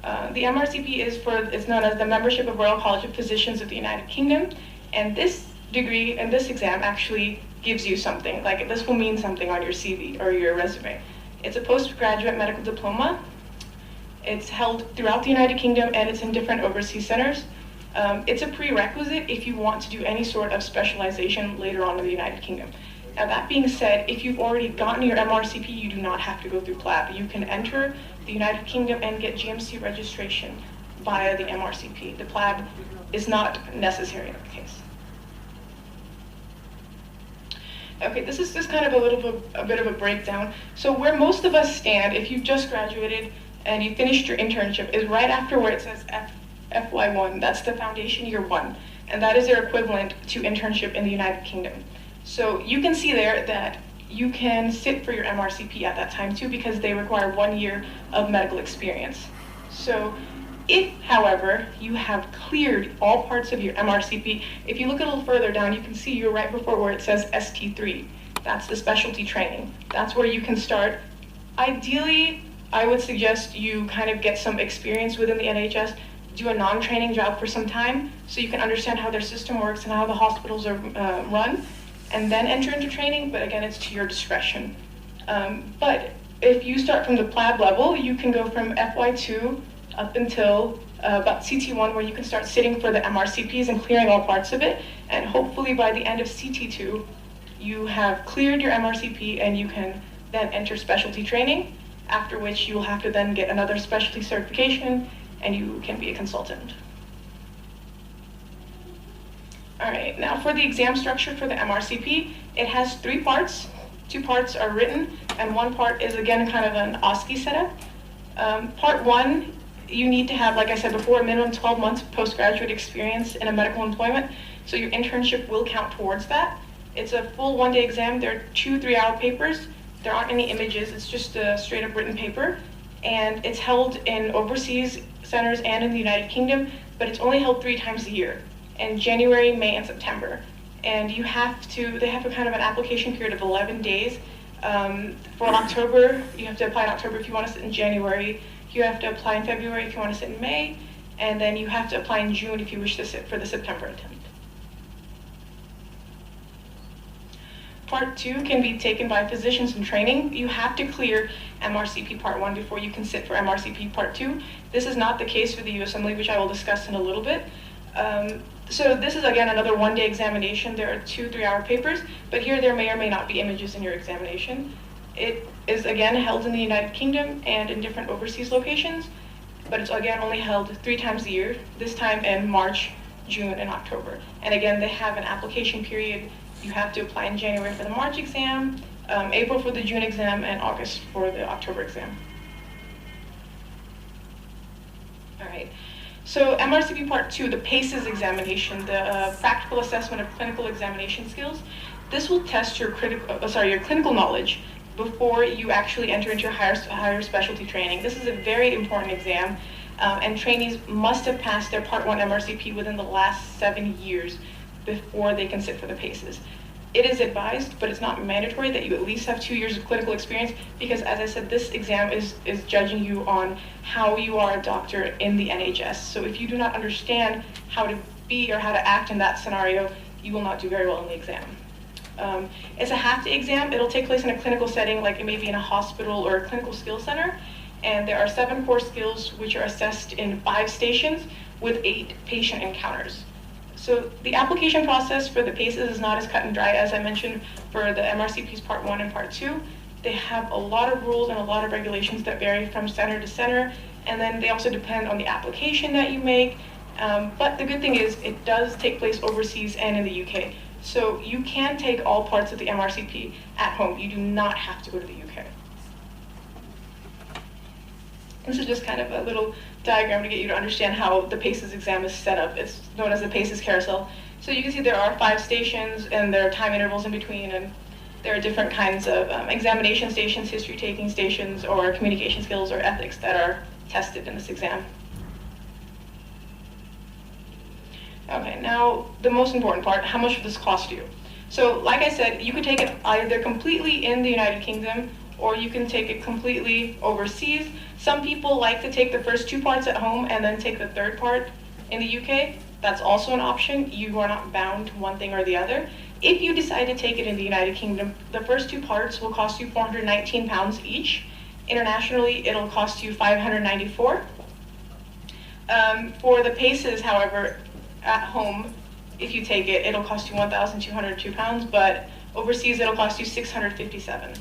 The MRCP is known as the Membership of Royal College of Physicians of the United Kingdom, and this degree and this exam actually gives you something. Like, this will mean something on your CV or your resume. It's a postgraduate medical diploma. It's held throughout the United Kingdom, and it's in different overseas centers. It's a prerequisite if you want to do any sort of specialization later on in the United Kingdom. Now, that being said, if you've already gotten your MRCP, you do not have to go through PLAB. You can enter the United Kingdom and get GMC registration via the MRCP. The PLAB is not necessary in the case. Okay, this is just kind of a bit of a breakdown. So where most of us stand, if you've just graduated and you finished your internship, is right after where it says FY1. That's the foundation year 1, and that is their equivalent to internship in the United Kingdom. So you can see there that you can sit for your MRCP at that time too, because they require 1 year of medical experience. So if, however, you have cleared all parts of your MRCP, if you look a little further down, you can see you're right before where it says ST3. That's the specialty training. That's where you can start. Ideally, I would suggest you kind of get some experience within the NHS, do a non-training job for some time so you can understand how their system works and how the hospitals are run, and then enter into training, but again, it's to your discretion. But if you start from the PLAB level, you can go from FY2 up until about CT1, where you can start sitting for the MRCPs and clearing all parts of it, and hopefully by the end of CT2, you have cleared your MRCP and you can then enter specialty training, after which you will have to then get another specialty certification and you can be a consultant. All right, now for the exam structure for the MRCP, it has 3 parts. 2 parts are written, and 1 part is, again, kind of an OSCE setup. Part 1, you need to have, like I said before, a minimum 12 months of postgraduate experience in a medical employment, so your internship will count towards that. It's a full 1-day exam. There are 2 3-hour papers. There aren't any images. It's just a straight-up written paper, and it's held in overseas centers and in the United Kingdom, but it's only held 3 times a year, in January, May, and September. And they have a kind of an application period of 11 days. For October, you have to apply in October if you want to sit in January. You have to apply in February if you want to sit in May, and then you have to apply in June if you wish to sit for the September attempt. Part 2 can be taken by physicians in training. You have to clear MRCP Part 1 before you can sit for MRCP Part 2. This is not the case for the USMLE, which I will discuss in a little bit. So this is, again, another 1-day examination. There are 2 3-hour papers, but here there may or may not be images in your examination. It is, again, held in the United Kingdom and in different overseas locations, but it's, again, only held 3 times a year, this time in March, June, and October. And again, they have an application period. You have to apply in January for the March exam, April for the June exam, and August for the October exam. All right. So MRCP Part 2, the PACES examination, the practical assessment of clinical examination skills. This will test your clinical knowledge before you actually enter into higher specialty training. This is a very important exam, and trainees must have passed their Part 1 MRCP within the last 7 years before they can sit for the PACES. It is advised, but it's not mandatory, that you at least have 2 years of clinical experience, because, as I said, this exam is judging you on how you are a doctor in the NHS. So if you do not understand how to be or how to act in that scenario, you will not do very well in the exam. It's a half-day exam. It'll take place in a clinical setting, like it may be in a hospital or a clinical skills center, and there are 7 core skills which are assessed in 5 stations with 8 patient encounters. So the application process for the PACES is not as cut and dry as I mentioned for the MRCPs Part 1 and Part 2. They have a lot of rules and a lot of regulations that vary from center to center, and then they also depend on the application that you make. But the good thing is it does take place overseas and in the UK. So you can take all parts of the MRCP at home. You do not have to go to the UK. This is just kind of a little diagram to get you to understand how the PACES exam is set up. It's known as the PACES Carousel. So you can see there are 5 stations, and there are time intervals in between, and there are different kinds of examination stations, history-taking stations, or communication skills or ethics that are tested in this exam. Okay, now the most important part, how much will this cost you? So like I said, you could take it either completely in the United Kingdom or you can take it completely overseas. Some people like to take the first 2 parts at home and then take the 3rd part in the UK. That's also an option. You are not bound to one thing or the other. If you decide to take it in the United Kingdom, the first 2 parts will cost you £419 each. Internationally, it'll cost you $594. For the paces, however, at home, if you take it, it'll cost you £1,202, but overseas it'll cost you $657.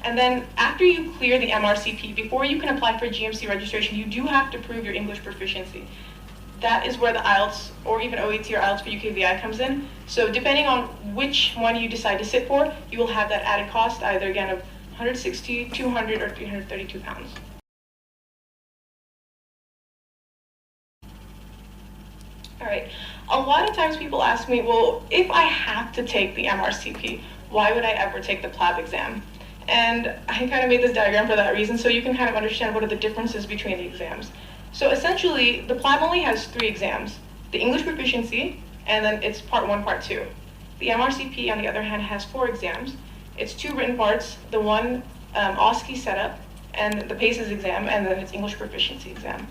And then after you clear the MRCP, before you can apply for GMC registration, you do have to prove your English proficiency. That is where the IELTS or even OET or IELTS for UKVI comes in. So depending on which one you decide to sit for, you will have that added cost, either again of 160, 200, or 332 pounds. All right, a lot of times people ask me, well, if I have to take the MRCP, why would I ever take the PLAB exam? And I kind of made this diagram for that reason, so you can kind of understand what are the differences between the exams. So essentially, the PLAB only has 3 exams: the English proficiency, and then it's part 1, part 2. The MRCP, on the other hand, has 4 exams. It's 2 written parts, the one OSCE setup, and the PACES exam, and then it's English proficiency exam.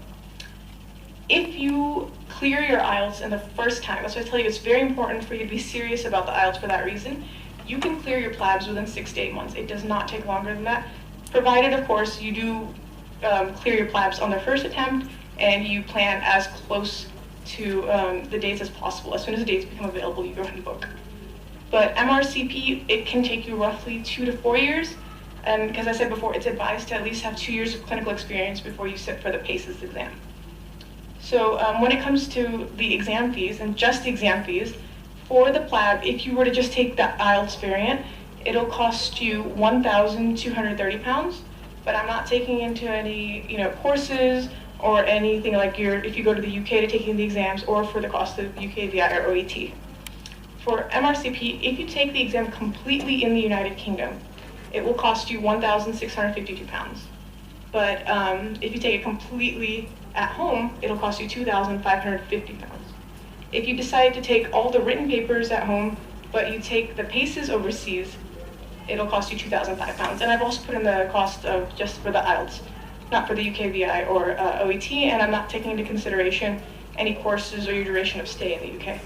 If you clear your IELTS in the first time, that's why I tell you it's very important for you to be serious about the IELTS for that reason. You can clear your PLABs within 6 to 8 months. It does not take longer than that, provided, of course, you do clear your PLABs on the first attempt and you plan as close to the dates as possible. As soon as the dates become available, you go ahead and book. But MRCP, it can take you roughly 2 to 4 years, and as I said before, it's advised to at least have 2 years of clinical experience before you sit for the PACES exam. So when it comes to the exam fees, and just the exam fees, for the PLAB, if you were to just take the IELTS variant, it'll cost you £1,230, but I'm not taking into any courses or anything like if you go to the UK to taking the exams, or for the cost of UKVI or OET. For MRCP, if you take the exam completely in the United Kingdom, it will cost you £1,652. But if you take it completely at home, it'll cost you £2,550. If you decide to take all the written papers at home, but you take the PACES overseas, it'll cost you £2,005. And I've also put in the cost of just for the IELTS, not for the UKVI or OET, and I'm not taking into consideration any courses or your duration of stay in the UK.